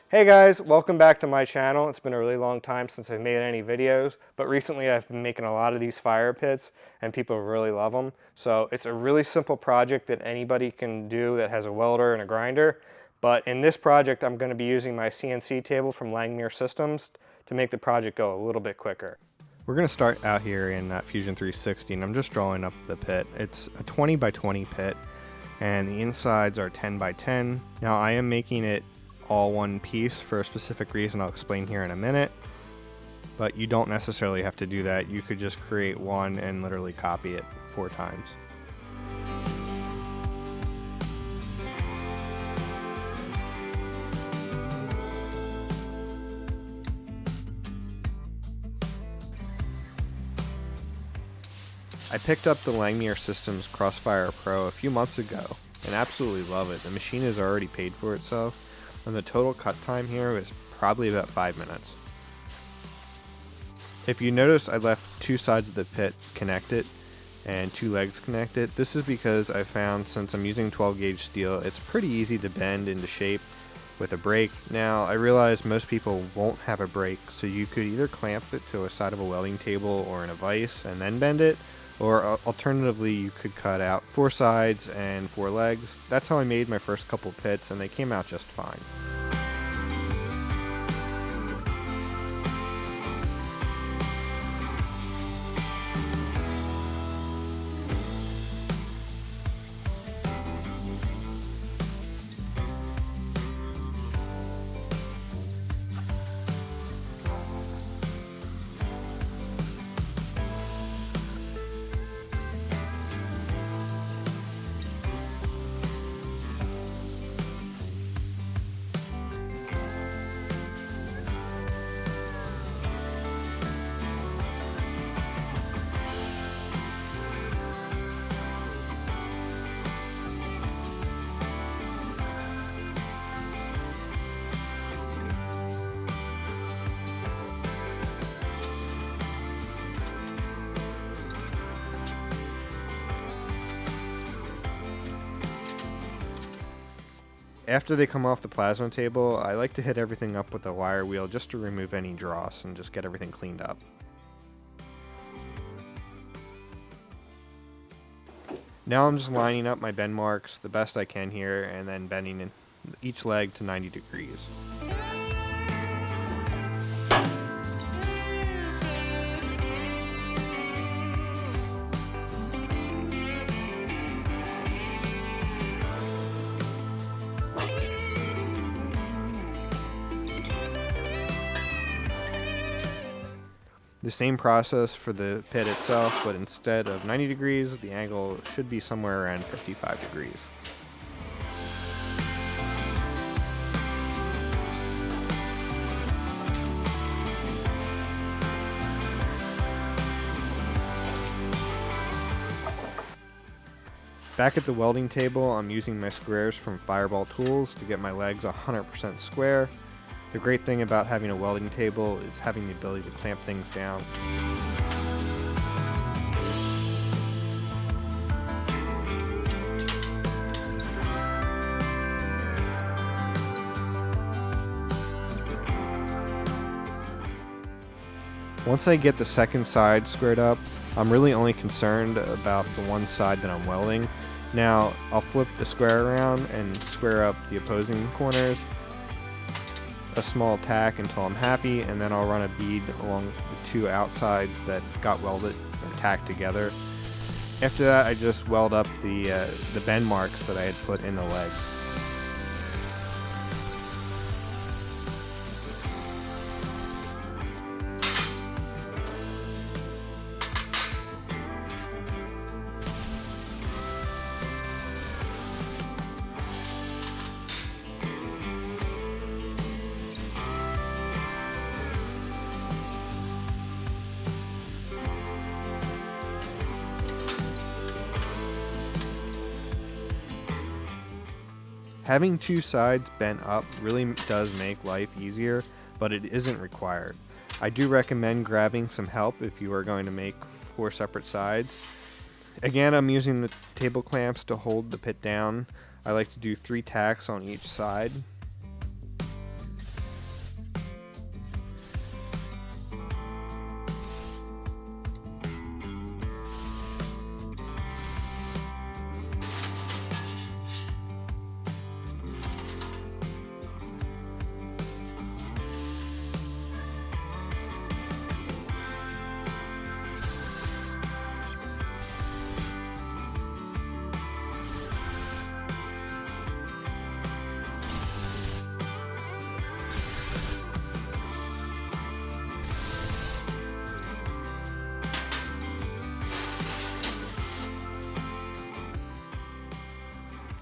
Hey guys, welcome back to my channel. It's been a really long time since I've made any videos, but recently I've been making a lot of these fire pits and people really love them. So it's a really simple project that anybody can do that has a welder and a grinder. But in this project, I'm going to be using my CNC table from Langmuir Systems to make the project go a little bit quicker. We're going to start out here in Fusion 360 and I'm just drawing up the pit. It's a 20 by 20 pit and the insides are 10 by 10. Now I am making it all one piece for a specific reason I'll explain here in a minute, but you don't necessarily have to do that. You could just create one and literally copy it 4 times. I picked up the Langmuir Systems CrossFire Pro a few months ago and absolutely love it. The machine has already paid for itself. And the total cut time here was probably about 5 minutes. If you notice, I left 2 sides of the pit connected and 2 legs connected. This is because I found since I'm using 12 gauge steel, it's pretty easy to bend into shape with a brake. Now, I realize most people won't have a brake, so you could either clamp it to a side of a welding table or in a vise and then bend it, or alternatively you could cut out 4 sides and 4 legs. That's how I made my first couple pits and they came out just fine. After they come off the plasma table, I like to hit everything up with a wire wheel just to remove any dross and just get everything cleaned up. Now I'm just lining up my bend marks the best I can here and then bending in each leg to 90 degrees. The same process for the pit itself, but instead of 90 degrees, the angle should be somewhere around 55 degrees. Back at the welding table, I'm using my squares from Fireball Tools to get my legs 100% square. The great thing about having a welding table is having the ability to clamp things down. Once I get the second side squared up, I'm really only concerned about the one side that I'm welding. Now, I'll flip the square around and square up the opposing corners, a small tack until I'm happy, and then I'll run a bead along the 2 outsides that got welded or tacked together. After that, I just weld up the bend marks that I had put in the legs. Having 2 sides bent up really does make life easier, but it isn't required. I do recommend grabbing some help if you are going to make 4 separate sides. Again, I'm using the table clamps to hold the pit down. I like to do 3 tacks on each side.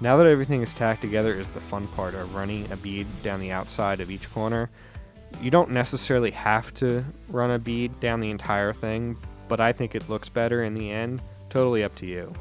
Now that everything is tacked together is the fun part of running a bead down the outside of each corner. You don't necessarily have to run a bead down the entire thing, but I think it looks better in the end. Totally up to you.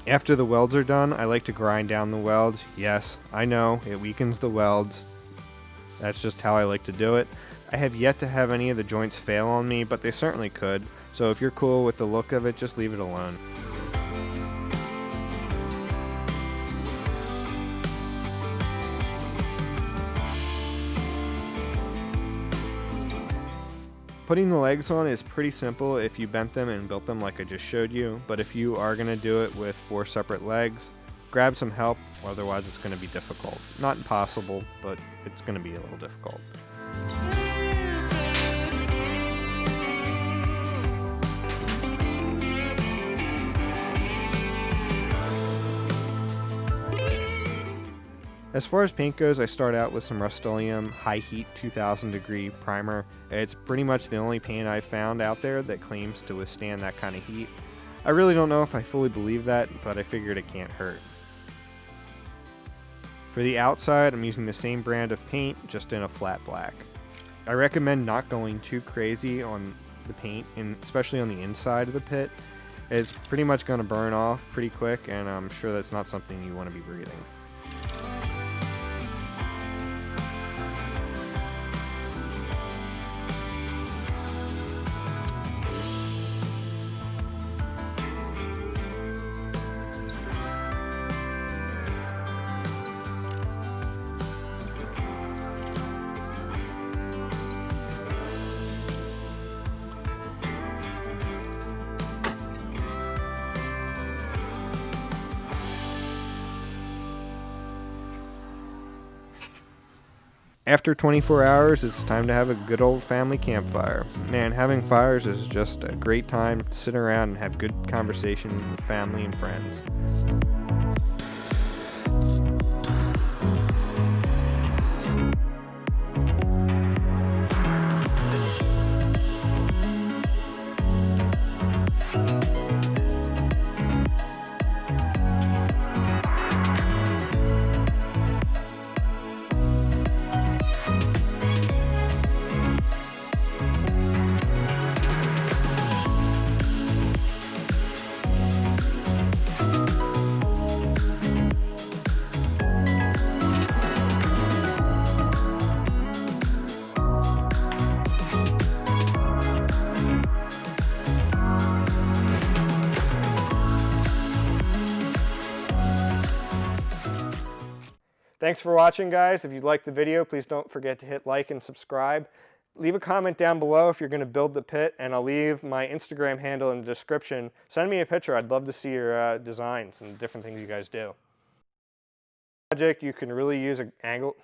After the welds are done, I like to grind down the welds. Yes, I know, it weakens the welds. That's just how I like to do it. I have yet to have any of the joints fail on me, but they certainly could. So if you're cool with the look of it, just leave it alone. Putting the legs on is pretty simple if you bent them and built them like I just showed you, but if you are going to do it with 4 separate legs, grab some help, otherwise it's going to be difficult. Not impossible, but it's going to be a little difficult. As far as paint goes, I start out with some Rust-Oleum high heat 2000 degree primer. It's pretty much the only paint I've found out there that claims to withstand that kind of heat. I really don't know if I fully believe that, but I figured it can't hurt. For the outside, I'm using the same brand of paint, just in a flat black. I recommend not going too crazy on the paint, and especially on the inside of the pit. It's pretty much going to burn off pretty quick, and I'm sure that's not something you want to be breathing. After 24 hours, it's time to have a good old family campfire. Man, having fires is just a great time to sit around and have good conversation with family and friends. Thanks for watching, guys. If you liked the video, please don't forget to hit like and subscribe. Leave a comment down below if you're going to build the pit, and I'll leave my Instagram handle in the description. Send me a picture. I'd love to see your designs and different things you guys do. Project, you can really use an angle.